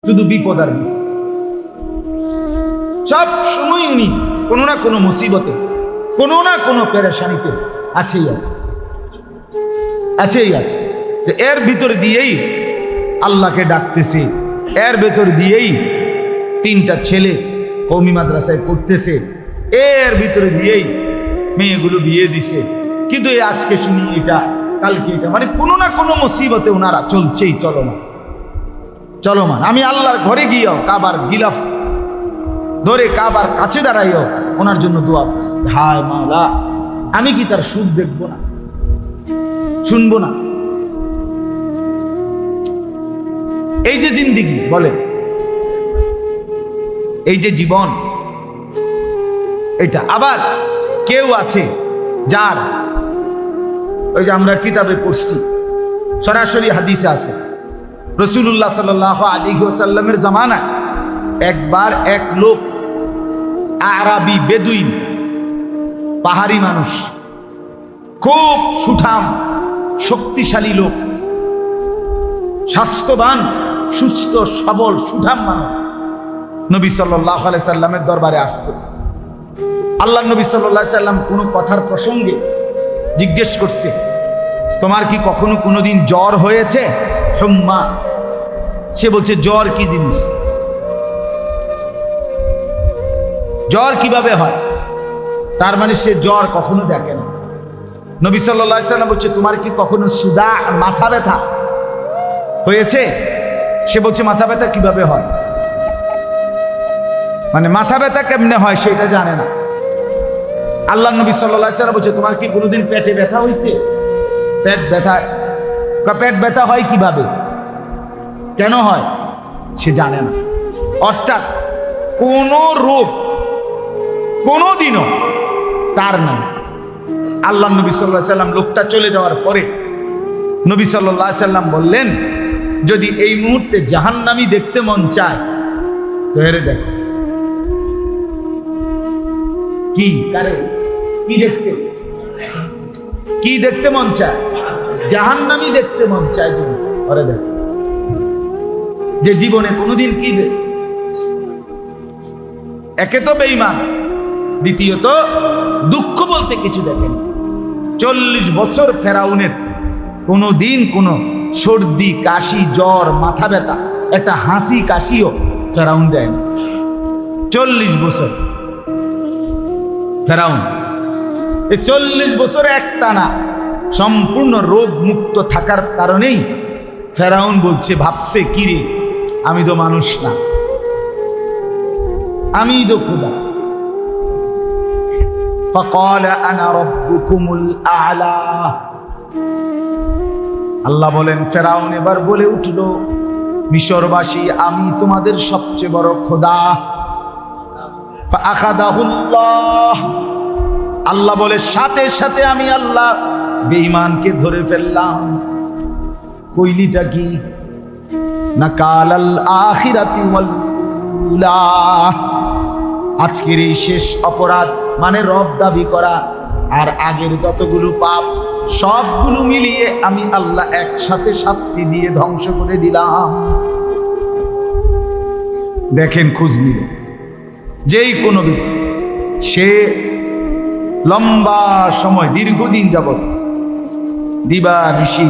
শুধু বিপদ আর বিপদ। সব সময় উনি কোনো না কোনো মুসিবতে, কোনো না কোনো পেরেশানিতে আছেই আছে, আছেই আছে। তো এর ভিতর দিয়েই আল্লাহকে ডাকতেছে, এর ভেতর দিয়েই 3টা ছেলে কওমি মাদ্রাসায় পড়তেছে, এর ভিতরে দিয়েই মেয়েগুলো বিয়ে দিছে। কিন্তু এই আজকে শুনি এটা, কালকে এটা, মানে কোনো না কোনো মুসিবতে ওনারা চলছেই চলমান চলমান। আমি আল্লাহর ঘরে গিয়েও কাবার গিলাফ ধরে কাবার কাছে দাঁড়াইও ওনার জন্য দোয়া করছি, হায় মাওলা আমি কি তার সুখ দেখবো না, শুনবো না? এই যে জিন্দিগি বলেন, এই যে জীবন, এটা আবার কেউ আছে যার, ওই যে আমরা কিতাবে পড়ছি, সরাসরি হাদিসে আছে, রাসূলুল্লাহ সাল্লাল্লাহু আলাইহি ওয়াসাল্লামের জামানায় একবার এক লোক, আরাবি বেদুইন, পাহাড়ি মানুষ, খুব সুঠাম শক্তিশালী লোক, স্বাস্থ্যবান সুস্থ সবল সুঠাম মানুষ, নবী সাল্লাল্লাহু আলাইহি সাল্লামের দরবারে আসছে। আল্লাহ নবী সাল্লাল্লাহু আলাইহি সাল্লাম কোনো কথার প্রসঙ্গে জিজ্ঞেস করছে, তোমার কি কখনো কোনোদিন জ্বর হয়েছে? হুম্মা। সে বলছে জ্বর কি জিনিস, জ্বর কিভাবে হয়? তার মানে সে জ্বর কখনো দেখে না। নবী সাল্লাল্লাহু আলাইহি সাল্লাম বলছে, তোমার কি কখনো সুদা, মাথা ব্যথা হয়েছে? সে বলছে মাথা ব্যথা কিভাবে হয়, মানে মাথা ব্যথা কেমনে হয় সেটা জানে না। আল্লাহ নবী সাল্লাল্লাহু আলাইহি সাল্লাম বলছে, তোমার কি কোনোদিন পেটে ব্যথা হয়েছে? পেট ব্যথা, পেট ব্যথা হয় কিভাবে, কেন হয় সে জানে না। অর্থাৎ কোন রোগ কোনোদিনও তার নাই। আল্লাহ নবী সাল্লাল্লাহু আলাইহি সাল্লাম লোকটা চলে যাওয়ার পরে নবী সাল্লাল্লাহু আলাইহি সাল্লাম বললেন, যদি এই মুহূর্তে জাহান্নামী দেখতে মন চায় তো এরে দেখো। কি কারে কি দেখতে, কি দেখতে মন চায়? জাহান্নামী দেখতে মন চায় তুমি, ওরে দেখো। যে জীবনে কোনোদিন কি দেখ, একে তো বেঈমান, দ্বিতীয়ত দুঃখ বলতে কিছু দেখেন। 40 বছর ফেরাউনের কোনোদিন কোনো সর্দি কাশি জ্বর মাথা ব্যথা একটা হাসি কাশিও ফেরাউন দেয় না। 40 বছর ফেরাউন, এই 40 বছর একটানা সম্পূর্ণ রোগ মুক্ত থাকার কারণেই ফেরাউন বলছে, ভাবছে কি রে, আমি তো মানুষ না, আমি তো খোদা। فقال انا ربكم الاعلى। আল্লাহ বলেন, ফেরাউন এবার বলে উঠল, মিশরবাসী আমি তোমাদের সবচেয়ে বড় খোদা। ফাআখাযাহুল্লাহ। আল্লাহ বলে, সাথে সাথে আমি আল্লাহ বেঈমানকে ধরে ফেললাম। কইলিটা কি? নাকালাল আখিরাতি ওয়াল উলা। আজকের এই শেষ অপরাধ মানে রব দাবি করা আর আগের যতগুলো পাপ সবগুলো মিলিয়ে আমি আল্লাহ একসাথে শাস্তি দিয়ে ধ্বংস করে দিলাম। দেখেন, খোঁজ নিল যেই কোনো ব্যক্তি, সে লম্বা সময় দীর্ঘদিন যাবৎ দিবা নিশি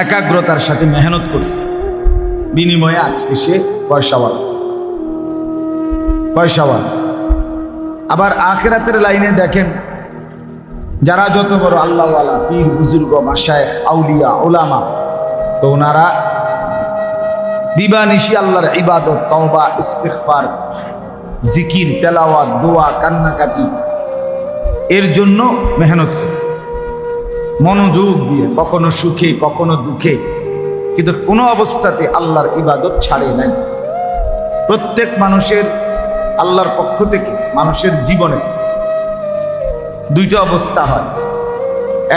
একাগ্রতার সাথে মেহনত করছে, বিনিময়ে আজকে সে পয়সাওয়ালা। আবার আখিরাতের লাইনে দেখেন, যারা যত বড় আল্লাহওয়ালা পীর বুজুর্গ মাশায়েখ আউলিয়া ওলামা, তো ওনারা দিবানিশি আল্লাহর ইবাদত তওবা ইস্তিগফার জিকির তেলাওয়াত দোয়া কান্নাকাটি এর জন্য মেহনত করছে মনোযোগ দিয়ে, কখনো সুখে কখনো দুঃখে, কিন্তু কোনো অবস্থাতে আল্লাহর ইবাদত ছাড়ে নাই। প্রত্যেক মানুষের আল্লাহর পক্ষ থেকে মানুষের জীবনে 2টা অবস্থা হয়,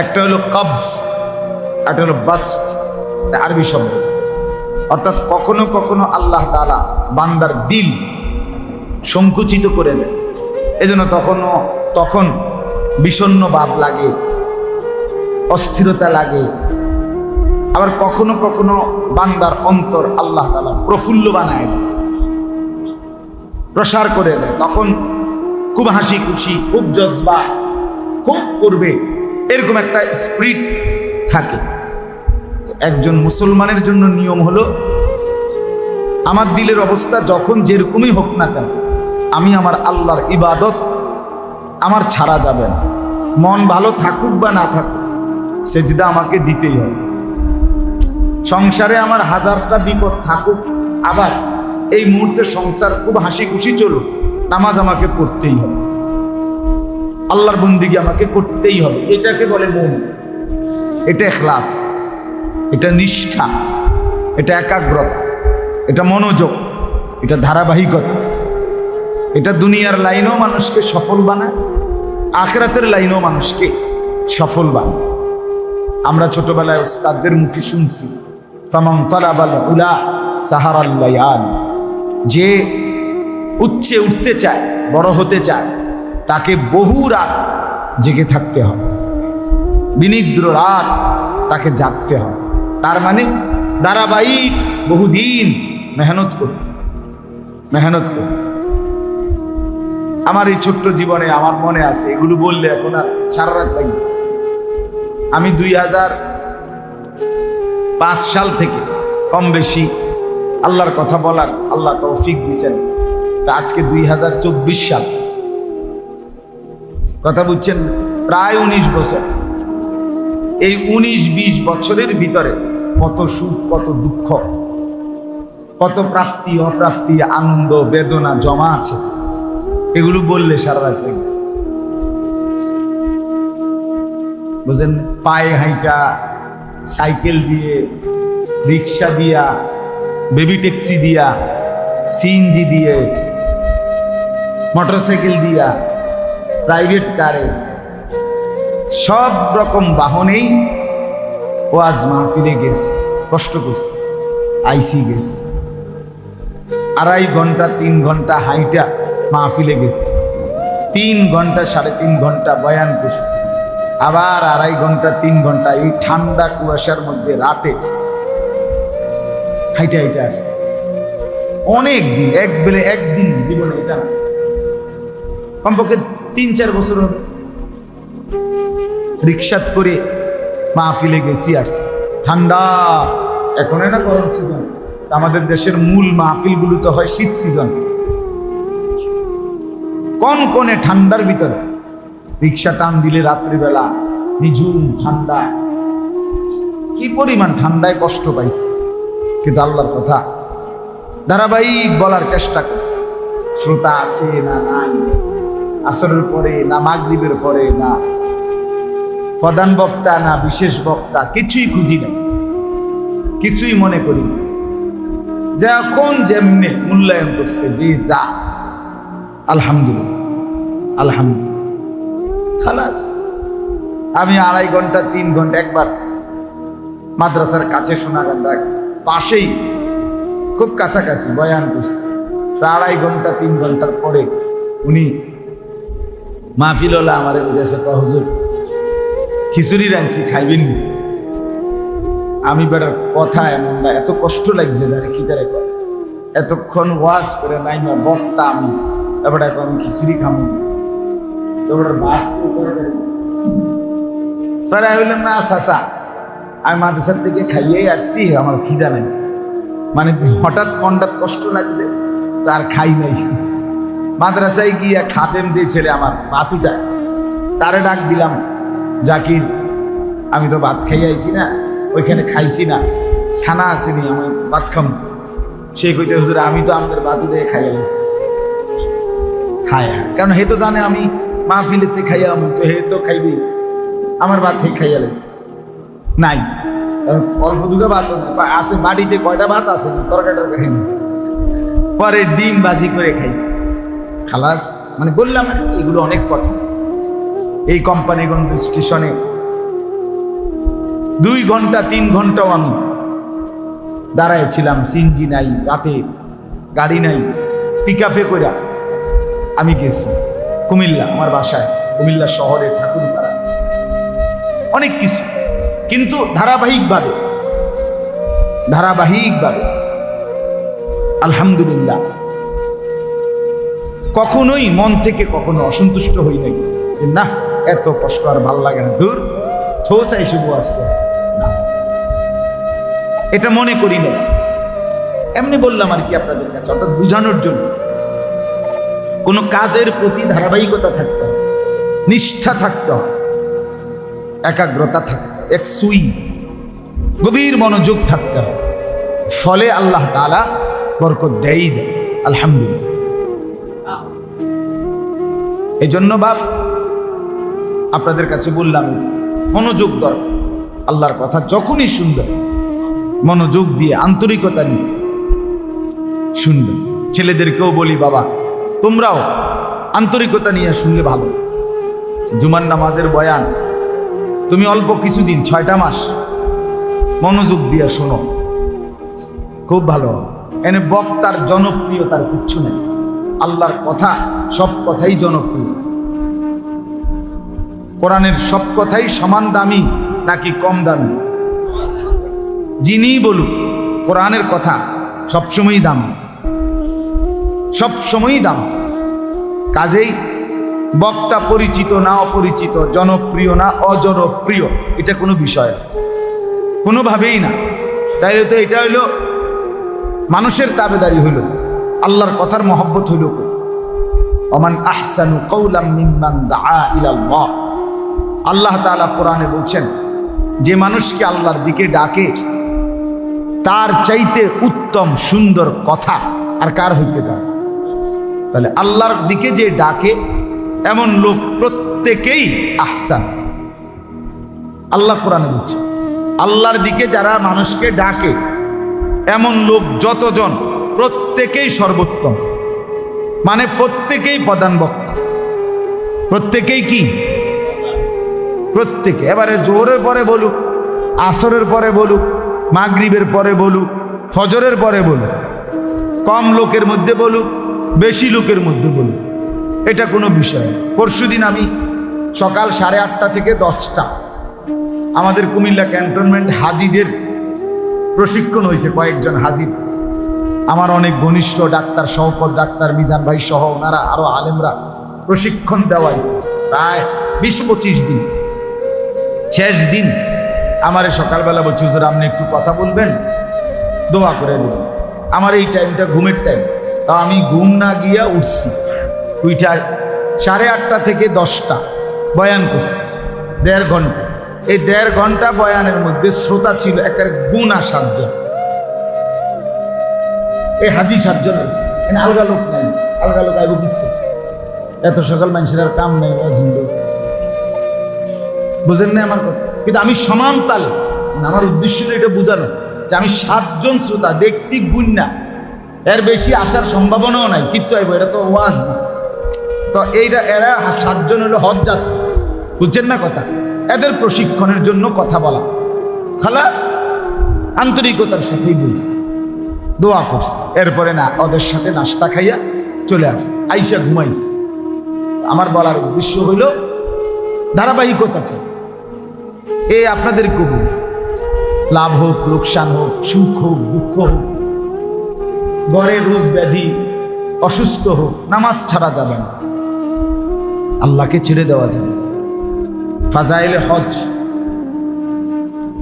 একটা হলো কবজ, একটা হলো বাস্ট, আরবি শব্দ। অর্থাৎ কখনো কখনো আল্লাহ তাআলা বান্দার দিল সংকুচিত করে দেয়, এজন্য তখন বিষণ্ণ ভাব লাগে, অস্থিরতা লাগে, আবার কখনো কখনো বান্দার অন্তর আল্লাহ তাআলা প্রফুল্ল বানায় দেয়, প্রসার করে দেয়, তখন খুব হাসি খুশি, খুব জজবা, খুব করবে, এরকম একটা স্পিরিট থাকে। তো একজন মুসলমানের জন্য নিয়ম হলো, আমার দিলের অবস্থা যখন যেরকমই হোক না কেন, আমি আমার আল্লাহর ইবাদত আমার ছাড়া যাবে না। মন ভালো থাকুক বা না থাকুক, সেজদা আমাকে দিতেই হবে। সংসারে আমার হাজারটা বিপদ থাকুক, আবার এই মুহূর্তে সংসার খুব হাসি খুশি চলুক, নামাজ আমাকে পড়তেই হবে, আল্লাহর বন্দিগি আমাকে করতেই হবে। এটাকে বলে মন, এটা ইখলাস, এটা নিষ্ঠা, এটা একাগ্রতা, এটা মনোযোগ, এটা ধারাবাহিকতা। এটা দুনিয়ার লাইনেও মানুষকে সফল বানায়, আখিরাতের লাইনেও মানুষকে সফল বানায়। আমরা ছোটবেলায় উস্তাদদের মুখে শুনছি, ফামান তালাবাল উলা সাহারাল লায়াল, যে উচ্চে উঠতে চায়, বড় হতে চায়, তাকে বহু রাত জেগে থাকতে হবে, বিনিদ্র রাত তাকে জাগতে হবে। তার মানে ধারাবাহিক বহুদিন মেহনত করতে। আমার এই ছোট্ট জীবনে আমার মনে আছে, এগুলো বললে এখন আর সারা রাত লাগবে। আমি 2005 সাল থেকে কম বেশি আল্লাহর কথা বলার আল্লাহ তৌফিক দিছেন। তা আজকে 2024 সাল, কথা বুঝছেন, প্রায় 19 বছর। এই 19-20 বছরের ভিতরে কত সুখ, কত দুঃখ, কত প্রাপ্তি অপ্রাপ্তি, আনন্দ বেদনা জমা আছে, এগুলো বললে সারা রাত লাগবে। বুঝেন, পায়ে হাইটা, সাইকেল দিয়ে, রিক্সা দিয়া, বেবি ট্যাক্সি দিয়া, সিএনজি দিয়ে, মোটরসাইকেল দিয়া, প্রাইভেট কারে, সব রকম বাহনেই ওয়াজ মাহফিলে গেছি, কষ্ট করছি, আইসি গেছি, 2.5 ঘন্টা 3 ঘন্টা হাইটা মাহফিলে গেছি, 3 ঘন্টা 3.5 ঘন্টা বয়ান করছি, আবার 2.5 ঘন্টা 3 ঘন্টা এই ঠান্ডা কুয়াশার মধ্যে রাতে হাইটা আসছে। অনেক দিন, একদিন জীবনে, এটা না, কমপক্ষে 3-4 বছর হবে রিক্সাত করে মাহফিলে গেছি, আসছি, ঠান্ডা। এখন না গরম সিজন, আমাদের দেশের মূল মাহফিলগুলো তো হয় শীত সিজন, কনকনে ঠান্ডার ভিতরে রিক্সা টান দিলে রাত্রিবেলা নিঝুম ঠান্ডা, কি পরিমাণ ঠান্ডায় কষ্ট পাইছে, কিন্তু আল্লাহর কথা ধারাবাহিক বলার চেষ্টা করছে। শ্রোতা আছে না নাই, আসরের পরে না মাগরিবের পরে, না প্রধান বক্তা না বিশেষ বক্তা, কিছুই খুঁজি না, কিছুই মনে করি না। যখন যেমনি মূল্যায়ন করছে, যে যা, আলহামদুলিল্লাহ খালাস। আমি 2.5 ঘন্টা 3 ঘন্টা, একবার মাদ্রাসার কাছে সোনাগান্ধা পাশেই, খুব কাছাকাছি বয়ান করছে, 2.5 ঘন্টা 3 ঘন্টার পরে উনি মাহফিলওয়ালা আমার বুঝেছে, হুজুর খিচুড়ি রাঁধছি, খাইবেন? আমি বেটার কথা এমন না, এত কষ্ট লাগছে, যারে কি তারে করে, এতক্ষণ ওয়াজ করে নাই না বক্তা আমি, এবার এখন আমি খিচুড়ি খাবো, এবার ভাত তারা হইলাম না চাচা, আমি মাদ্রাসার থেকে খাইয়েই আসছি, আমার খিদা নাই, মানে হঠাৎ মনটা কষ্ট লাগছে, তার খাই নাই। মাদ্রাসায় গিয়া খাদেম যে ছেলে আমার বাতুটা, তারে ডাক দিলাম, জাকির আমি তো ভাত খাই আইছি না, ওইখানে খাইছি না, খানা আসেনি, আমি ভাত খাম। সে কইতে, হুজুর আমি তো আমাদের বাতুটাই খাই আইছি, খায়া, কারণ হে তো জানে আমি মাহফিলেতে খাইয়া, তো হে তো খাইবি, আমার ভাত হে খাইয়া লাইছে নাই, অল্প দুটো ভাত আছে, বাড়িতে কয়টা ভাত আছে না, তরকারি টরকারি নেই, পরে ডিম বাজি করে খাইছি, খালাস। মানে বললাম এগুলো অনেক কথা। এই কোম্পানিগঞ্জ স্টেশনে 2 ঘন্টা 3 ঘন্টাও আমি দাঁড়াইছিলাম, সিএনজি নাই, রাতে গাড়ি নাই, পিকআপে কইরা আমি গেছি কুমিল্লা, আমার বাসায় কুমিল্লা শহরে ঠাকুরপাড়া, অনেক কিছু, কিন্তু ধারাবাহিকভাবে ধারাবাহিকভাবে আলহামদুলিল্লাহ। কখনোই মন থেকে কখনো অসন্তুষ্ট হই নাই যে না এত কষ্ট আর ভাল লাগে না, দূর থোসা এসে আসতে না, এটা মনে করি না। এমনি বললাম আর কি আপনাদের কাছে, অর্থাৎ বুঝানোর জন্য। কোনো কাজের প্রতি ধারাবাহিকতা থাকতে হবে, নিষ্ঠা থাকতে হবে, একাগ্রতা থাকতে হবে, এক সুই গভীর মনোযোগ থাকতে হবে। ফলে আল্লাহ তাআলা বরকত দেয়। আলহামদুলিল্লাহ। এই জন্য বাপ আপনাদের কাছে বললাম, মনোযোগ দরকার। আল্লাহর কথা যখনই শুনবেন মনোযোগ দিয়ে আন্তরিকতা নিয়ে শুনবেন। ছেলেদেরকেও বলি, বাবা তোমরাও আন্তরিকতা নিয়ে শুনলে ভালো। জুমার নামাজের বয়ান তুমি অল্প কিছুদিন 6টা মাস মনোযোগ দিয়ে শোনো, খুব ভালো। এনে বক্তার জনপ্রিয়তার কিচ্ছু নেই। আল্লাহর কথা সব কথাই জনপ্রিয়। কোরআনের সব কথাই সমান দামি নাকি কম দামি? যিনি বলুক কোরআনের কথা সবসময়ই দাম, সবসময়ই দাম। কাজেই বক্তা পরিচিত না অপরিচিত, জনপ্রিয় না অজনপ্রিয়, এটা কোনো বিষয় না, কোনোভাবেই না। তাইলে তো এটা হইল মানুষের তাবেদারি হইল, আল্লাহর কথার মহব্বত হইল। ওমান আহসানু কাওলাম মিম্মান দাআ ইলাল্লাহ। আল্লাহ তাআলা কোরআনে বলছেন, যে মানুষকে আল্লাহর দিকে ডাকে তার চাইতে উত্তম সুন্দর কথা আর কার হইতে পারে? তাহলে আল্লাহর দিকে যে ডাকে এমন লোক প্রত্যেকেই আহসান। আল্লাহ কোরআনে বলছে, আল্লাহর দিকে যারা মানুষকে ডাকে এমন লোক যতজন, প্রত্যেকেই সর্বোত্তম। মানে প্রত্যেকেই প্রধান বক্তা, প্রত্যেকেই কি? প্রত্যেকে। এবারে জোহরের পরে বলুক, আসরের পরে বলুক, মাগরিবের পরে বলুক, ফজরের পরে বলুক, কম লোকের মধ্যে বলুক, বেশি লোকের মধ্যে বলুক, এটা কোনো বিষয়। পরশুদিন আমি সকাল 8:30 থেকে 10টা আমাদের কুমিল্লা ক্যান্টনমেন্ট হাজিদের প্রশিক্ষণ হয়েছে। কয়েকজন হাজির আমার অনেক ঘনিষ্ঠ ডাক্তার, শওকত ডাক্তার, মিজান ভাই সহ ওনারা আরো আলেমরা প্রশিক্ষণ দেওয়া হয়েছে প্রায় 20-25 দিন। শেষ দিন আমারে সকালবেলা বলছি, হুজুর আপনি একটু কথা বলবেন, দোয়া করে দেবেন। আমার এই টাইমটা ঘুমের টাইম, তা আমি ঘুম না গিয়া উঠছি, উইটা 8:30 থেকে 10টা বয়ান করছি 1.5 ঘন্টা। এই 1.5 ঘন্টা বয়ানের মধ্যে শ্রোতা ছিল একের গুণা 7 জন। এই হাজি 7 জন, আলগা লোক নাই, আলগা লোক আইব কিন্তু এত সকাল মানুষের আর কাম নেই, বুঝেন না আমার কথা? কিন্তু আমি সমান তালে, আমার উদ্দেশ্য এটা বোঝানো যে আমি 7 জন শ্রোতা দেখছি, গুণ না, এর বেশি আসার সম্ভাবনাও নাই, কিন্তু আইব, এটা তো ওয়াজ না। তো এইটা এরা 7 জন হলো হজ যাত্রী, বুঝছেন না কথা? এদের প্রশিক্ষণের জন্য কথা বলা, খালাস আন্তরিকতার সাথেই বলছি, দোয়া করছি। এরপরে না ওদের সাথে নাস্তা খাইয়া চলে আসছি, আইসা ঘুমাইছি। আমার বলার উদ্দেশ্য হইল ধারাবাহিকতা চাই। এই আপনাদের কবুল, লাভ হোক, লোকসান হোক, সুখ হোক, দুঃখ হোক, ঘরে রোগ ব্যাধি, অসুস্থ হোক, নামাজ ছাড়া যাবে না, আল্লাহকে ছেড়ে দেওয়া যাবে। ফাজাইলে হজ,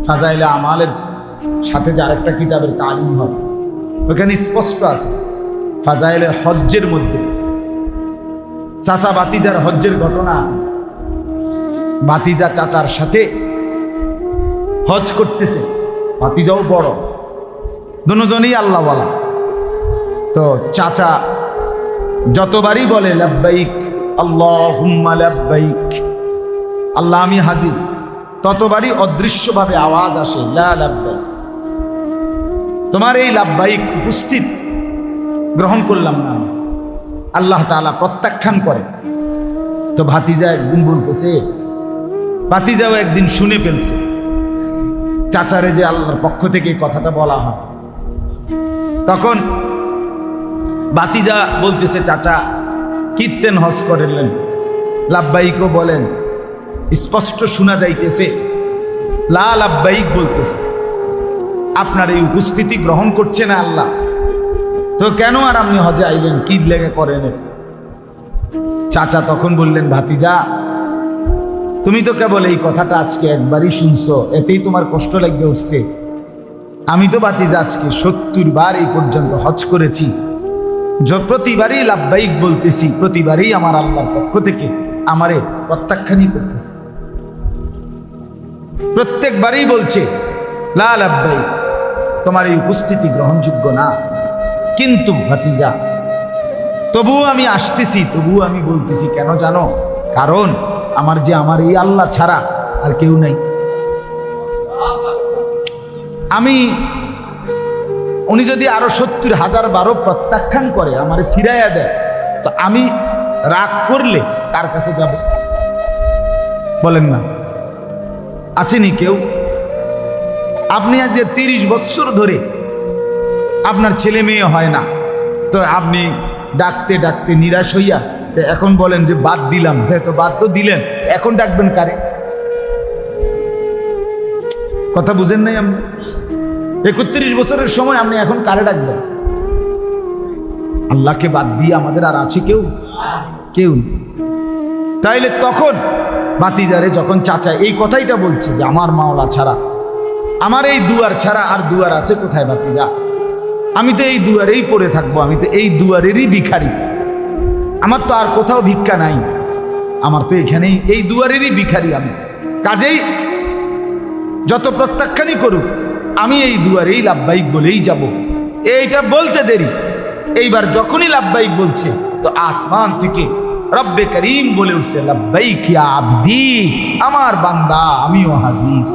ফাজাইলে আমালের সাথে যে আরেকটা কিতাবের তালিম হবে, ওখানে স্পষ্ট আছে ফাজাইলে হজ্জের মধ্যে চাচা বাতিজার হজ্জের ঘটনা আছে। বাতিজা চাচার সাথে হজ করতেছে, বাতিজাও বড়, দুজনই আল্লাহওয়ালা। তো চাচা যতবারই বলে লাব্বাইক আল্লাহুম্মা লাব্বাইক, আল্লাহ আমি হাজির, ততবারই অদৃশ্যভাবে আওয়াজ আসে লা লাব্বাইক, তোমার এই লাব্বাইক উপস্থিত গ্রহণ করলাম না। আল্লাহ তাআলা প্রত্যাখ্যান করে। তো ভাতিজা একদিন বলতেছে, ভাতিজাও একদিন শুনে ফেলছে চাচারে যে আল্লাহর পক্ষ থেকে কথাটা বলা হয়। তখন ভাতিজা বলতেছে, চাচা কীর্তেন হজ করলেন, লাব্বাইকও বলেন, স্পষ্ট শোনা যাইতেছে লা লাব্বাইক বলতেছে। আপনার এই উপস্থিতি গ্রহণ করছে না আল্লাহ, তো কেন আর আপনি হজে আইলেন, কি লেগে করেন? চাচা তখন বললেন, ভাতিজা তুমি তো কেবল এই কথাটা আজকে একবারই শুনছো, এতেই তোমার কষ্ট লাগিয়ে উঠছে। আমি তো ভাতিজা আজকে 70 বার এই পর্যন্ত হজ করেছি, প্রতিবারই লাব্বাইক বলতেছি, প্রতিবারই আমার আল্লাহর পক্ষ থেকে আমারে প্রত্যাখ্যানই করতেছে, প্রত্যেকবারই বলছে লা লাব্বাইক, তোমার এই উপস্থিতি গ্রহণযোগ্য না। কিন্তু ভাতিজা তবুও আমি আসতেছি, তবুও আমি বলতেছি, কেন জানো? কারণ আমার এই আল্লাহ ছাড়া আর কেউ নাই। উনি যদি আরো 70,000 বারও প্রত্যাখ্যান করে আমার ফিরাইয়া দেয়, তো আমি রাগ করলে কার কাছে যাব? বলেন না, আছেনি কেউ? আপনি আজ 30 বছর ধরে আপনার ছেলে মেয়ে হয় না, তো আপনি ডাকতে ডাকতে নিরাশ হইয়া তো এখন বলেন যে বাদ দিলাম, তো বাদ তো দিলেন, এখন ডাকবেন কারে? কথা বুঝেন নাই আপনি? 31 বছরের সময় আপনি এখন কারে ডাকবেন? আল্লাহকে বাদ দিয়ে আমাদের আর আছে কেউ? কেউ নেই। তাইলে তখন বাতিজারে যখন চাচা এই কথাইটা বলছে যে আমার মাওলা ছাড়া, আমার এই দুয়ার ছাড়া আর দুয়ার আছে কোথায় বাতিজা? আমি তো এই দুয়ারেই পড়ে থাকবো, আমি তো এই দুয়ারেরই ভিখারি, আমার তো আর কোথাও ভিক্ষা নাই, আমার তো এখানেই এই দুয়ারেরই ভিখারি আমি। কাজেই যত প্রত্যাখ্যানই করুক আমি এই দুয়ারেই লাব্বাইক বলেই যাব। এইটা বলতে দেরি, এইবার যখনই লাব্বাইক বলছে তো আসমান থেকে রব্বে করিম বলে উঠছে, লাব্বাইক ইয়া আবদি, আমার বান্দা আমিও হাজির।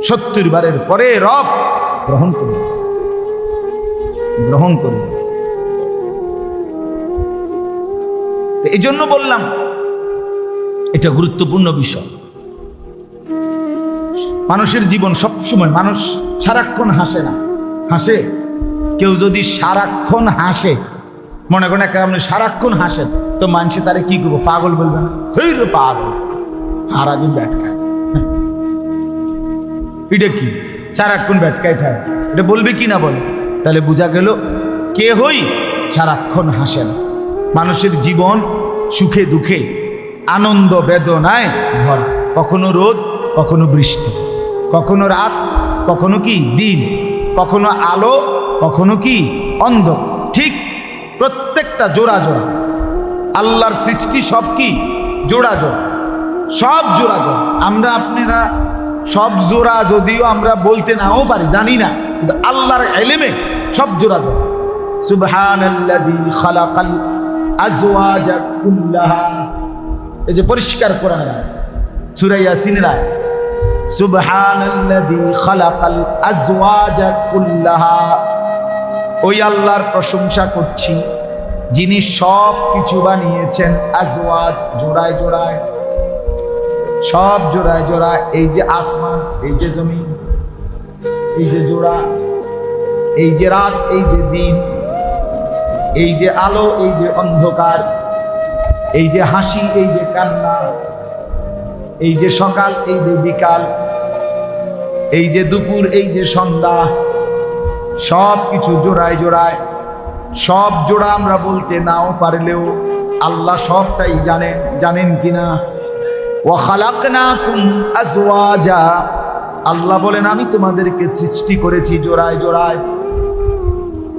70 বারের পরে রব গ্রহণ করে নিয়েছে, গ্রহণ করে নিয়েছে। এই জন্য বললাম এটা গুরুত্বপূর্ণ বিষয়। মানুষের জীবন সবসময়, মানুষ সারাক্ষণ হাসে না, হাসে? কেউ যদি সারাক্ষণ হাসে, মনে করেন আপনি সারাক্ষণ হাসেন, তো মানুষে তারে কি করবো? পাগল বলবেন, পাগল, সারাদিন ব্যাটকায়। এটা কি সারাক্ষণ ব্যাটকায় থাকে, এটা বলবে কি না বলে? তাহলে বোঝা গেল কেহই সারাক্ষণ হাসে না। মানুষের জীবন সুখে দুঃখে, আনন্দ বেদনায় ভরা, কখনো রোদ, কখনো বৃষ্টি, কখনো রাত, কখনো কি দিন, কখনো আলো, কখনো কি অন্ধ। ঠিক প্রত্যেকটা জোড়া জোড়া আল্লাহর সৃষ্টি, সব কি জোড়া জোড়া, সব জোড়া জোড়া। আমরা আপনারা সব জোড়া যদিও আমরা বলতে নাও পারি, জানি না, কিন্তু আল্লাহর ইলমে সব জোড়া জোড়া। সুবহানাল্লাযী খালাকাল আজওয়াজা কুল্লাহা, এই যে পরিষ্কার কোরআন সূরা ইয়াসিনের আয়াত, সুবহানাল্লাযী খালাকাল আজওয়াজা কুল্লাহা, ওই আল্লাহর প্রশংসা করছি যিনি সব কিছু বানিয়েছেন, আজওয়াজ জোড়ায় জোড়ায়, সব জোড়ায় জোড়ায়। এই যে আসমান, এই যে জমিন, এই যে জোড়া, এই যে রাত, এই যে দিন, এই যে আলো, এই যে অন্ধকার, এই যে হাসি, এই যে কান্না, এই যে সকাল, এই যে বিকাল, এই যে দুপুর, এই যে সন্ধ্যা, সব কিছু জোড়ায় জোড়ায়। সব জোড়া আমরা বলতে নাও পারলেও আল্লাহ সবটাই জানেন, জানেন কিনা? ওয়া খালাকনাকুম আজওয়াজা, আল্লাহ বলেন আমি তোমাদেরকে সৃষ্টি করেছি জোড়ায় জোড়ায়।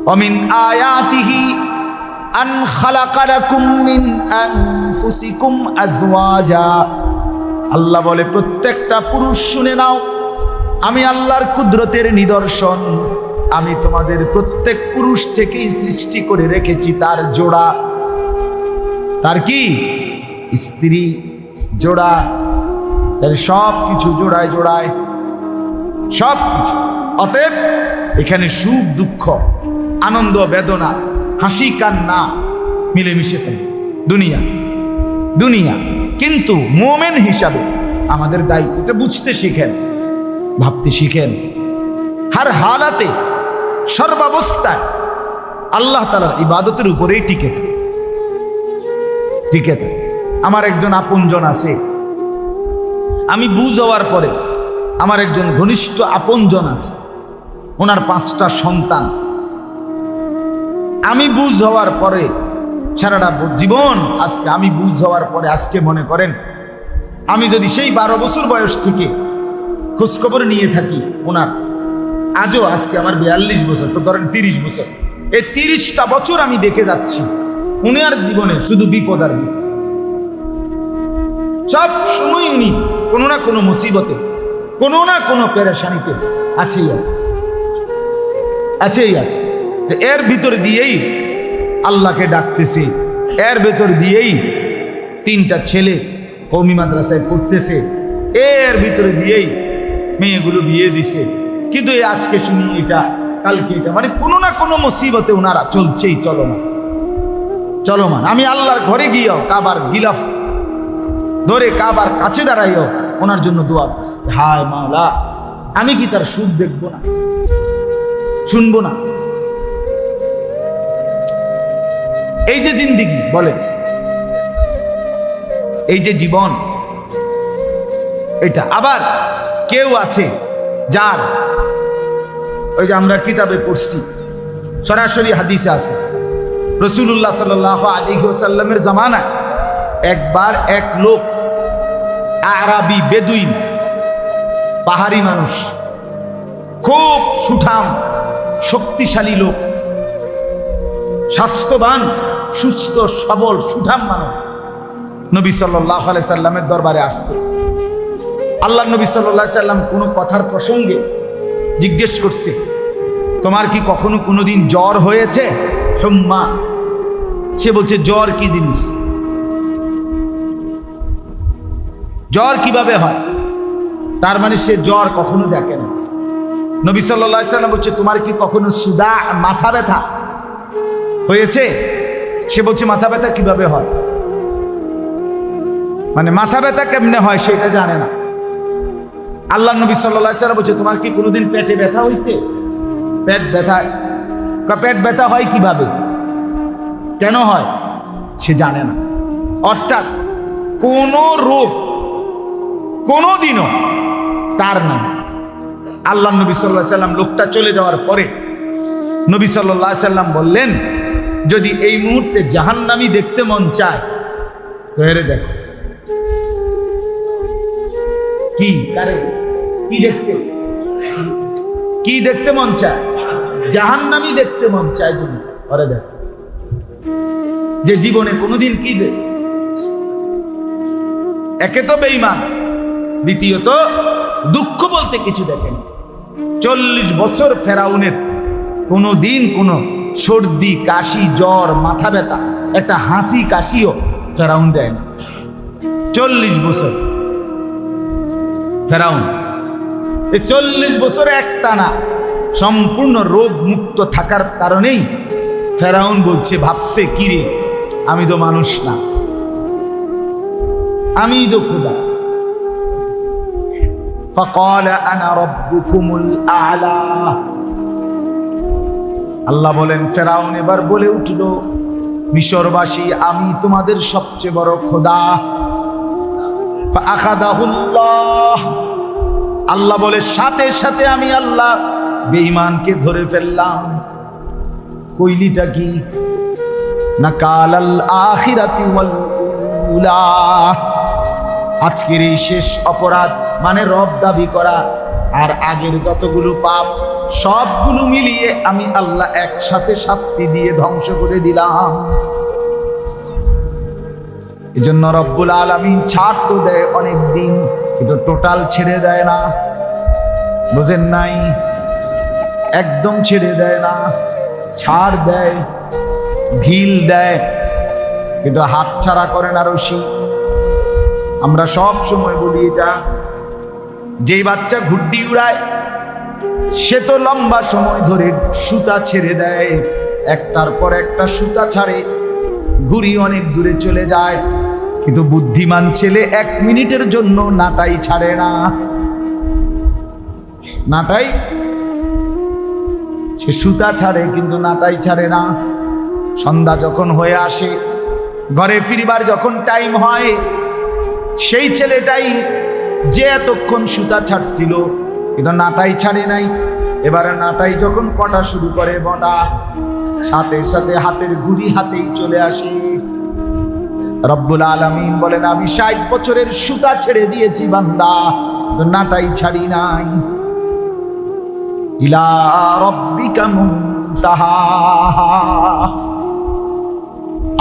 ওয়া মিন আয়াতিহি আন খালাকা লাকুম মিন আনফুসিকুম আজওয়াজা, আল্লাহ বলে প্রত্যেকটা পুরুষ শুনে নাও, আমি আল্লাহর কুদরতের নিদর্শন, আমি তোমাদের প্রত্যেক পুরুষ থেকেই সৃষ্টি করে রেখেছি তার জোড়া, তার কি স্ত্রী জোড়া, তার সব কিছু জোড়ায় জোড়ায়, সব কিছু। অতএব এখানে সুখ দুঃখ, আনন্দ বেদনা, হাসি কান্না মিলেমিশে থাকে দুনিয়া দুনিয়া। কিন্তু মোমেন হিসাবে আমাদের দায়িত্বটা বুঝতে শিখেন, ভাবতে শিখেন, হার হালাতে সর্বাবস্থায় আল্লাহ তাআলার ইবাদতের উপরেই টিকে থাকে, টিকে থাকে। আমার একজন আপনজন আছে, আমি বুঝ হওয়ার পরে আমার একজন ঘনিষ্ঠ আপনজন আছে, ওনার 5টা সন্তান। আমি বুঝ হওয়ার পরে সারাটা জীবন, আজকে আমি বুঝ হওয়ার পরে আজকে মনে করেন আমি যদি সেই 12 বছর বয়স থেকে খোঁজখবর নিয়ে থাকি ওনার, আজও আজকে আমার 42 বছর, তো ধরেন 30 বছর, এই 30টা বছর আমি দেখে যাচ্ছি উনার জীবনে শুধু বিপদ আর বিপদ। সব সময় উনি কোনো না কোনো মুসিবতে, কোনো না কোনো পেরেশানিতে আছেই আছে, আছেই আছে। তো এর ভিতর দিয়েই আল্লাহকে ডাকতেছে, এর ভেতর দিয়েই 3টা ছেলে কওমি মাদ্রাসায় পড়তেছে, এর ভিতরে দিয়েই মেয়েগুলো বিয়ে দিছে। কিন্তু আজকে শুনি এটা, কালকে এটা, মানে কোনো না কোনো মুসিবতে ওনারা চলছেই চলমান চলমান। আমি আল্লাহর ঘরে গিয়েও কাবার গিলাফ ধরে কাবার কাছে দাঁড়াইও ওনার জন্য দোয়া করছি, হায় মাওলা আমি কি তার সুখ দেখবো না, শুনবো না? এই যে জিন্দিগি বলেন, এই যে জীবন, এটা আবার কেউ আছে যার, ওই যে আমরা কিতাবে পড়ছি, সরাসরি হাদিসে আছে, রাসূলুল্লাহ সাল্লাল্লাহু আলাইহি ওয়াসাল্লামের জামানায় একবার এক লোক, আরাবি বেদুইন, পাহাড়ি মানুষ, খুব সুঠাম শক্তিশালী লোক, স্বাস্থ্যবান সুস্থ সবল সুঠাম মানুষ, নবী সাল্লাল্লাহু আলাইহি সাল্লামের দরবারে আসছে। আল্লাহ নবী সাল্লাল্লাহু আলাইহি সাল্লাম কোনো কথার প্রসঙ্গে জিজ্ঞেস করছে, তোমার কি কখনো কোনোদিন জ্বর হয়েছে? হুম্মা। সে বলছে জ্বর কি জিনিস, জ্বর কিভাবে হয়? তার মানে সে জ্বর কখনো দেখে না। নবী সাল্লাল্লাহু আলাইহি সাল্লাম বলছে, তোমার কি কখনো সুদা, মাথা ব্যথা হয়েছে? সে বলছে মাথা ব্যথা কিভাবে হয়, মানে মাথা ব্যথা কেমনে হয় সেটা জানে না। আল্লাহ নবী সাল্লাল্লাহু আলাইহি সাল্লাম বলছে, তোমার কি কোনোদিন পেটে ব্যথা হয়েছে? পেট ব্যথা, পেট ব্যথা হয় কিভাবে, কেন হয় সে জানে না। অর্থাৎ কোন রোগ কোনোদিনও তার নাম। আল্লাহ নবী সাল্লাল্লাহু আলাইহি সাল্লাম লোকটা চলে যাওয়ার পরে নবী সাল্লাল্লাহু আলাইহি সাল্লাম বললেন, যদি এই মুহূর্তে জাহান্নামী দেখতে মন চায় তো এরে দেখো। কি কারে কি দেখতে, কি দেখতে মন চায়? জাহান্নামী দেখতে মন চায় তুমি, ওরে দেখো। যে জীবনে কোনোদিন কি দেখ, একে তো বেঈমান, দ্বিতীয়ত দুঃখ বলতে কিছু দেখেন। 40 বছর ফেরাউনের কোনোদিন কোনো সর্দি কাশি জ্বর মাথা ব্যথা একটা হাসি কাশিও ফেরাউন দেয় না। 40 বছর ফেরাউন, এই 40 বছর একটানা সম্পূর্ণ রোগ মুক্ত থাকার কারণেই ফেরাউন বলছে, ভাবছে কি রে, আমি তো মানুষ না, আমি তো খোদা। فقال انا ربكم الاعلى। আল্লাহ বলেন, ফেরাউন এবার বলে উঠল, মিশরবাসী আমি তোমাদের সবচেয়ে বড় খোদা। ফাআখাযাহুল্লাহ। আল্লাহ বলে, সাথে সাথে আমি আল্লাহ বেঈমানকে ধরে ফেললাম। কইলিটা কি? নাকালাল আখিরাতি ওয়াল উলা। আজকের এই শেষ অপরাধ মানে রব দাবি করা আর আগের যতগুলো পাপ সবগুলো মিলিয়ে আমি আল্লাহ একসাথে শাস্তি দিয়ে ধ্বংস করে দিলাম। এজন্য রব্বুল আলামিন ছাড় তো দেয় অনেক দিন, কিন্তু টোটাল ছেড়ে দেয় না। বুঝেন নাই? একদম ছেড়ে দেয় না, ছাড় দেয়, ঢিল দেয়, কিন্তু হাত ছাড়া করে না রশি। আমরা সব সময় বলি এটা, যেই বাচ্চা ঘুড্ডি উড়ায় সে তো লম্বা সময় ধরে সুতা ছেড়ে দেয়, একটার পর একটা সুতা ছাড়ে, ঘুড়ি অনেক দূরে চলে যায়। কিন্তু বুদ্ধিমান ছেলে 1 মিনিটের জন্য নাটাই ছাড়ে না। নাটাই, সে সুতা ছাড়ে কিন্তু নাটাই ছাড়ে না। সন্ধ্যা যখন হয়ে আসে, ঘরে ফিরবার যখন টাইম হয়, সেই ছেলেটাই যে এতক্ষণ সুতা ছাড়ছিল কিন্তু নাটাই ছাড়ে নাই, এবারে নাটাই যখন কটা শুরু করে বটা, সাথে সাথে হাতের ঘুড়ি হাতেই চলে আসে। রব্বুল আলামিন বলেন, আমি 60 বছরের সুতা ছেড়ে দিয়েছি বান্দা, নাটাই ছাড়ি নাই। ইলা রাব্বিকা মুনতাহা।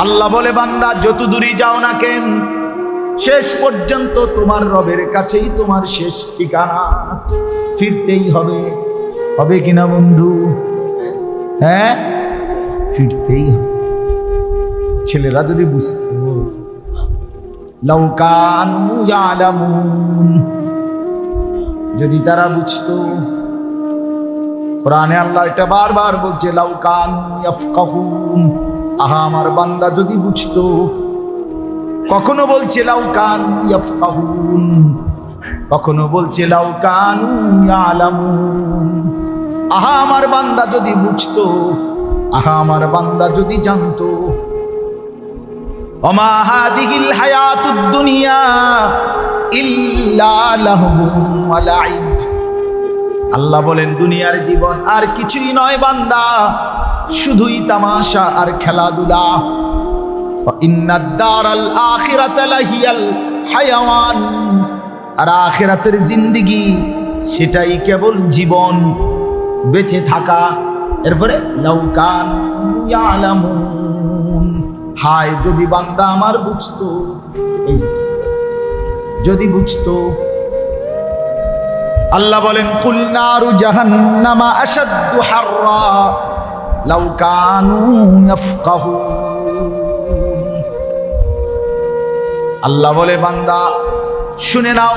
আল্লাহ বলে, বান্দা যত দূরই যাও না কেন, শেষ পর্যন্ত তোমার রবের কাছেই তোমার শেষ ঠিকানা। ফিরতেই হবে, হবে কিনা বন্ধু? হ্যাঁ, ফিরতেই হবে। ছেলেরা যদি বুঝতো, লাউ কানু ইয়ালামুন, যদি তারা বুঝতো। কোরআনে আল্লাহ এটা বারবার বলছে, লাউ কানু ইয়াফকাহুন। আহা, আমার বান্দা যদি বুঝতো। কখনো বলছে লাউ কানু ইয়াফকাহুন, কখনো বলছে লাউ কানু ইয়ালামুন। আহা, আমার বান্দা যদি বুঝতো, আহা, আমার বান্দা যদি জানতো। ওমা হাদিহিল হায়াতুদ দুনিয়া ইল্লা লাহবুন ওয়া লাইব। আল্লাহ বলেন, দুনিয়ার জীবন আর কিছুই নয় বান্দা, শুধুই তামাশা আর খেলাধুলা। ইন্নাদ দারাল আখিরাতা লাহিয়াল হায়াওয়ান। আর আখিরাতের জিন্দেগি সেটাই কেবল জীবন, বেঁচে থাকা। এরপরে লাউ কানু ইয়ালামুন। হায়, যদি বান্দা আমার বুঝতো, এই যদি বুঝতো। আল্লাহ বলেন, কুল নারু জাহান্নামা আশাদ্দু হাররা লাউ কানু ইয়াফকাহুন। আল্লাহ বলে, বান্দা শুনে নাও,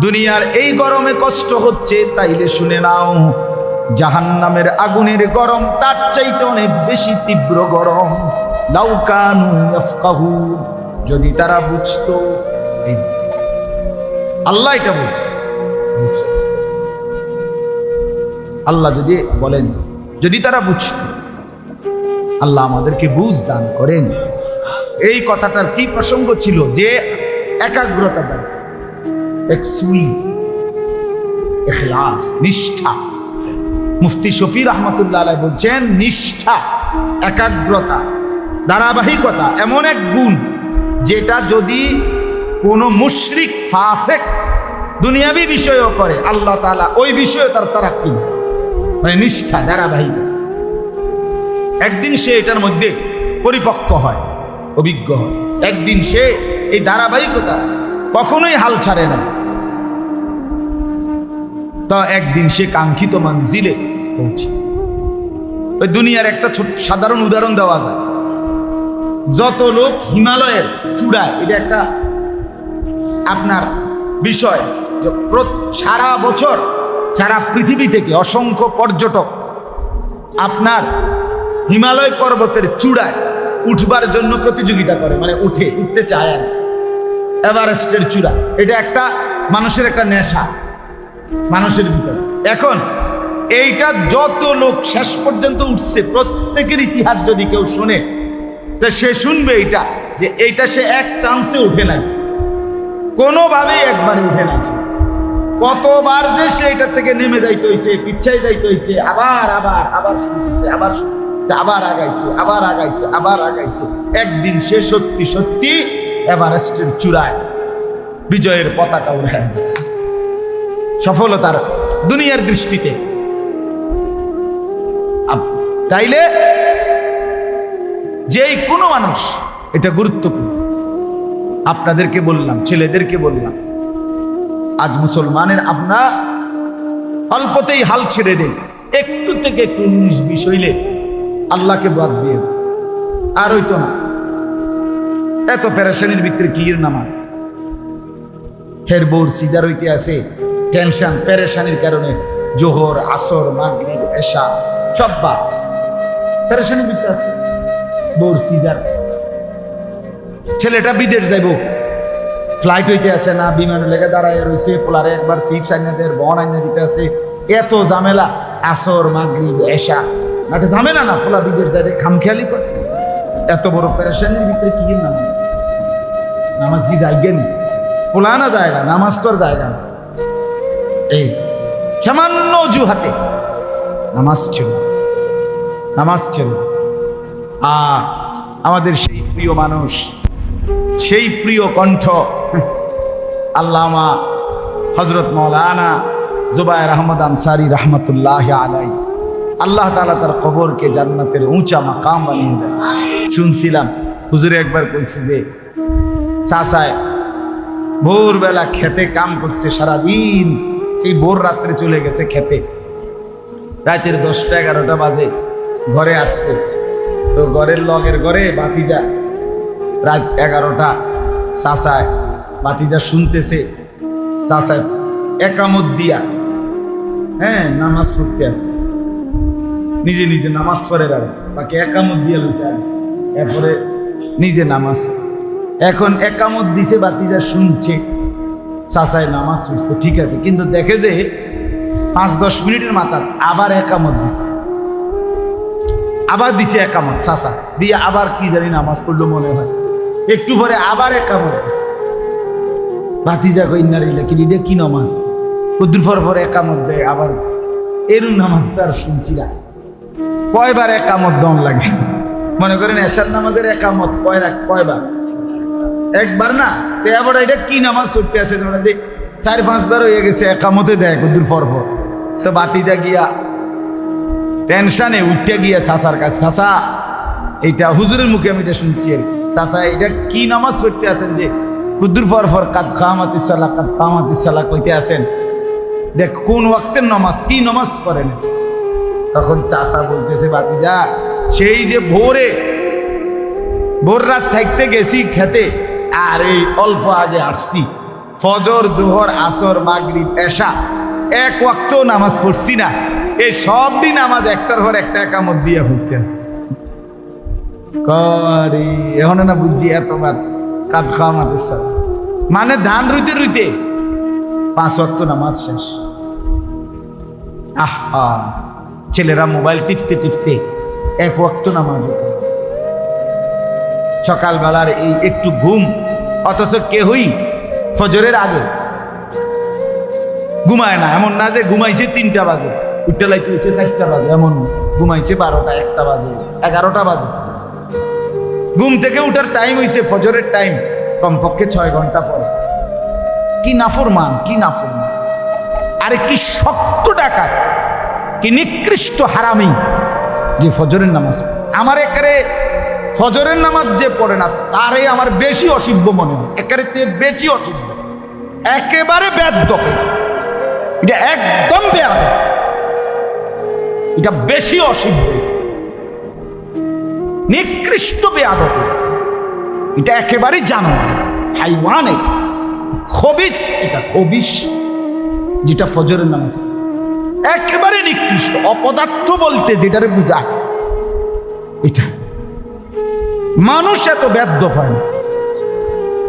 দুনিয়ার এই গরমে কষ্ট হচ্ছে, তাইলে শুনে নাও, জাহান্নামের আগুনের গরম তার চাইতে অনেক বেশি তীব্র গরম। লাউ কানু ইয়াফকাহুন, যদি তারা বুঝতো। এই আল্লাহ এটা বলছে, আল্লাহ যদি বলেন, যদি তারা বুঝতো। আল্লাহ আমাদেরকে বুঝ দান করেন। এই কথাটার কি প্রসঙ্গ ছিল? যে একাগ্রতা দান, ইখলাস, নিষ্ঠা। মুফতি শফি রহমতুল্লাহ আলাইহি বলছেন, নিষ্ঠা, একাগ্রতা, ধারাবাহিকতা এমন এক গুণ যেটা যদি কোনো মুশরিক ফাসেক দুনিয়াবী বিষয়ও করে, আল্লাহ তাআলা ওই বিষয়ে তার তারাক্কি দেন। মানে নিষ্ঠা, ধারাবাহিকতা। একদিন সে এটার মধ্যে পরিপক্ক হয়, অভিজ্ঞ হয়। একদিন সে এই ধারাবাহিকতা কখনোই হাল ছাড়ে না। তো একদিন সে কাঙ্ক্ষিত মঞ্জিলে পৌঁছে। ওই দুনিয়ার একটা ছোট সাধারণ উদাহরণ দেওয়া যায়। যত লোক হিমালয়ের চূড়ায়, এটা একটা আপনার বিষয়, সারা বছর সারা পৃথিবী থেকে অসংখ্য পর্যটক আপনার হিমালয় পর্বতের চূড়ায় উঠবার জন্য প্রতিযোগিতা করে, মানে উঠতে চায় আর। এভারেস্টের চূড়া, এটা একটা মানুষের একটা নেশা মানুষের ভিতরে। এখন এইটা যত লোক শেষ পর্যন্ত উঠছে, প্রত্যেকের ইতিহাস যদি কেউ শোনে, তা সে শুনবে এইটা, যে এইটা সে এক চান্সে উঠে নাই, কোনোভাবেই একবারে উঠে নাই। কতবার যে সে এটার থেকে নেমে যাইতে হয়েছে, পিছাই যাইতে হয়েছে, আবার আবার আবার শুরু করছে, আবার আবার আগাইছে, আবার আগাইছে, আবার আগাইছে। একদিন সে সত্যি সত্যি এভারেস্টের চূড়ায় বিজয়ের পতাকা উড়ায় দিচ্ছে, সফলতার দুনিয়ার দৃষ্টিতে। তাইলে যেই কোনো মানুষ, এটা গুরুত্বপূর্ণ। আপনাদেরকে বললাম, ছেলেদেরকে বললাম, আজ মুসলমানের আমরা অল্পতেই হাল ছেড়ে দেন। একটু থেকে একটু 19-20 হইলে আল্লাহকে বাদ দিয়ে আর হইতো না। এত পেরেশানির ভিতরে কি নামাজ, হের বউর সিজার হইতে আছে, টেনশন পেরেশানির কারণে জোহর, আসর, মাগরিব, এশা সব বাদ, পেরেশানির ভিতরে আছে। বউর সিজার, ছেলেটা বিদেশ যাইব, ফ্লাইট হইতে আছে না, বিমানের লেগে দাঁড়ায় রয়েছে, পোলারে একবার চিপস আইনা দেয়, বন আইনা দিতে আছে, এত ঝামেলা। আসর, মাগরিব, এশা, একটা ঝামেলা না? পোলা বিদেশ যায়, খামখেয়ালি কথা। এত বড় পেরেশানির ভিতরে কি নামাজ? নামাজ কি যাইবেন? ফুলানা জায়গা, নামাজ তোর জায়গা না। এই সামান্য অজুহাতে নামাজ ছিল, নামাজ ছিল। আমাদের সেই প্রিয় মানুষ, সেই প্রিয় কণ্ঠ আল্লামা হযরত মাওলানা জুবায়ের আহমদ আনসারী রহমতুল্লাহ আলাই, আল্লাহ তাআলা তার কবরকে জান্নাতের উঁচা মাকাম বানিয়ে দেন। শুনছিলাম হুজুরে একবার কইছে যে চাচায় ভোরবেলা খেতে কাম করছে সারাদিন, সেই ভোর রাত্রে চলে গেছে খেতে, রাতের 10টা 11টা বাজে ঘরে আসছে। তো ঘরের লগের ঘরে বাতিজা, রাত 11টা, চাচায় বাতিজা শুনতেছে চাচায় একামত দিয়া নামাজ পড়তে আছে, নিজে নিজে নামাজ পড়ে রাখে, বাকি একামত দিয়া লইছে, এরপরে নিজে নামাজ। এখন একামত দিছে, বাতিজা শুনছে চাচায় নামাজ পড়ছে, ঠিক আছে, কিন্তু দেখে যে 5-10 মিনিটের মাথা আবার একামত দিছে, আবার দিছে একামত চাচা দিয়ে, আবার কি জানি নামাজ পড়লো মনে হয়, একটু পরে আবার একামত দিছে। ভাতিজা কই ইন্নারিল্লাহ, কি এটা কি নামাজ, কদ্দুর পর একামত দেয় আবার, এরম নামাজ তার শুনছি না। কয়বার একামত দম লাগে, মনে করেন এশার নামাজের একামত কয়বার, একবার না, তো আবার এটা কি নামাজ পড়তে আছে, তোমরা দেখ 4-5 বার হয়ে গেছে একামতে দেয় কদ্দুর পর। তো ভাতিজা গিয়া টেনশনে উঠতে গিয়া চাচার কাছে, চাচা এইটা হুজুরের মুখে আমি এটা শুনছি, আর চাচা এটা কি নামাজ পড়তে আছেন যে কুদ্দুর পর কাদ কামাতিস সালাহ কইতে আছেন, দেখ কোন ওয়াক্তের নামাজ, কি নামাজ করেন? তখন চাচা বলতেছে, ভাতিজা সেই যে ভোর রাত থাকতে গেছি খেতে, আর এই অল্প আগে আসছি, ফজর জোহর আসর মাগরিব এশা এক ওয়াক্ত নামাজ পড়ছি না, এই সব দিন নামাজ একটার পর একটা একামত দিয়া পড়তে আছে। করে এখন না বুঝছি এতবার কাদ কামাতিস সালাহ মানে ধান রুইতে রুইতে 5 ওয়াক্ত নামাজ শেষ। আহা, ছেলেরা মোবাইল টিপতে টিপতে 1 ওয়াক্ত নামাজ, সকালবেলার এই একটু ঘুম, অথচ কেহই ফজরের আগে ঘুমায় না। এমন না যে ঘুমাইছে 3টা বাজে, উঠতে লাইতে হয়েছে 4টা বাজে, এমন ঘুমাইছে 12টা 1টা বাজে 11টা বাজে। ঘুম থেকে উঠার টাইম হয়েছে ফজরের টাইম, কমপক্ষে 6 ঘন্টা পরে। কি নাফরমান, কি নাফরমান! আরে কি শক্ত ডাকাত, কি নিকৃষ্ট হারামি যে ফজরের নামাজ। আমার একারে ফজরের নামাজ যে পড়ে না তারে আমার বেশি অসিব্য মনে হয়, একারে বেশি অসিব্য, একেবারে বেয়াদব, এটা একদম বেয়াদব, এটা বেশি অসিব্য, নিকৃষ্ট বেয়াদব, এটা একেবারে জানোয়ার, হাইওয়ান, খবিস, এটা খবিস যেটা ফজরের নামাজ, একেবারে নিকৃষ্ট অপদার্থ বলতে যেটারে বুঝায় এটা। মানুষ এত বেয়াদব হয় না,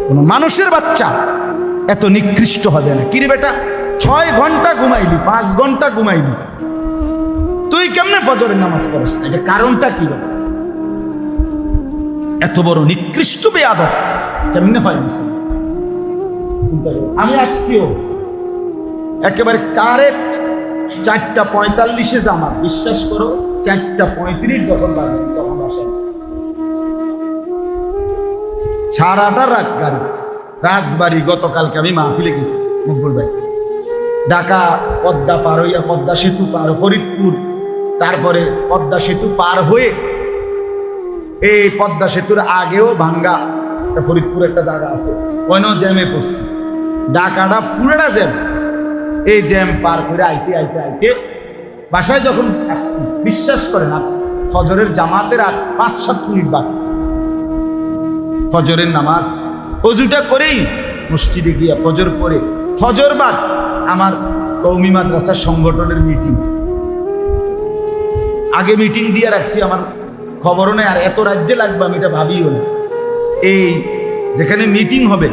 কোন মানুষের বাচ্চা এত নিকৃষ্ট হবে না। কিরে বেটা, 6 ঘন্টা ঘুমাইলি, 5 ঘন্টা ঘুমাইলি, তুই কেমনে ফজরের নামাজ পড়িস না? এটা কারণটা কি? এত বড় নিকৃষ্ট বেয়াদব কেমনে হয়? চিন্তা করো। আমি আজকেও একেবারে কারেক্ট 4:45 জামা, বিশ্বাস করো 4:35 যখন বাজে তখন বাসায় সারাটা রাত গাড়ি রাজবাড়ি। গতকালকে আমি মাহফিলে গেছি, মকবুল ভাই, ঢাকা পদ্মা পার হইয়া, পদ্মা সেতু পার, ফরিদপুর, তারপরে পদ্মা সেতু পার হয়ে এই পদ্মা সেতুর আগেও ভাঙ্গা ফরিদপুর একটা জায়গা আছে, ওইও জ্যামে পড়ছি, ঢাকাটা পুরোটা জ্যাম। এই জ্যাম পার করে আইতে আইতে আইতে বাসায় যখন আসছি, বিশ্বাস করে না, ফজরের জামাতের আর 5-7 মিনিট বাকি। ফজরের নামাজ অজুটা করেই মসজিদে গিয়া ফজর পড়ে, ফজর বাদ আমার কওমি মাদ্রাসার সংগঠনের মিটিং, আগে মিটিং দিয়ে রাখছি, আমার খবরও নেই, আর এত রাজ্যে লাগবে আমি এটা ভাবিও না। এই যেখানে মিটিং হবে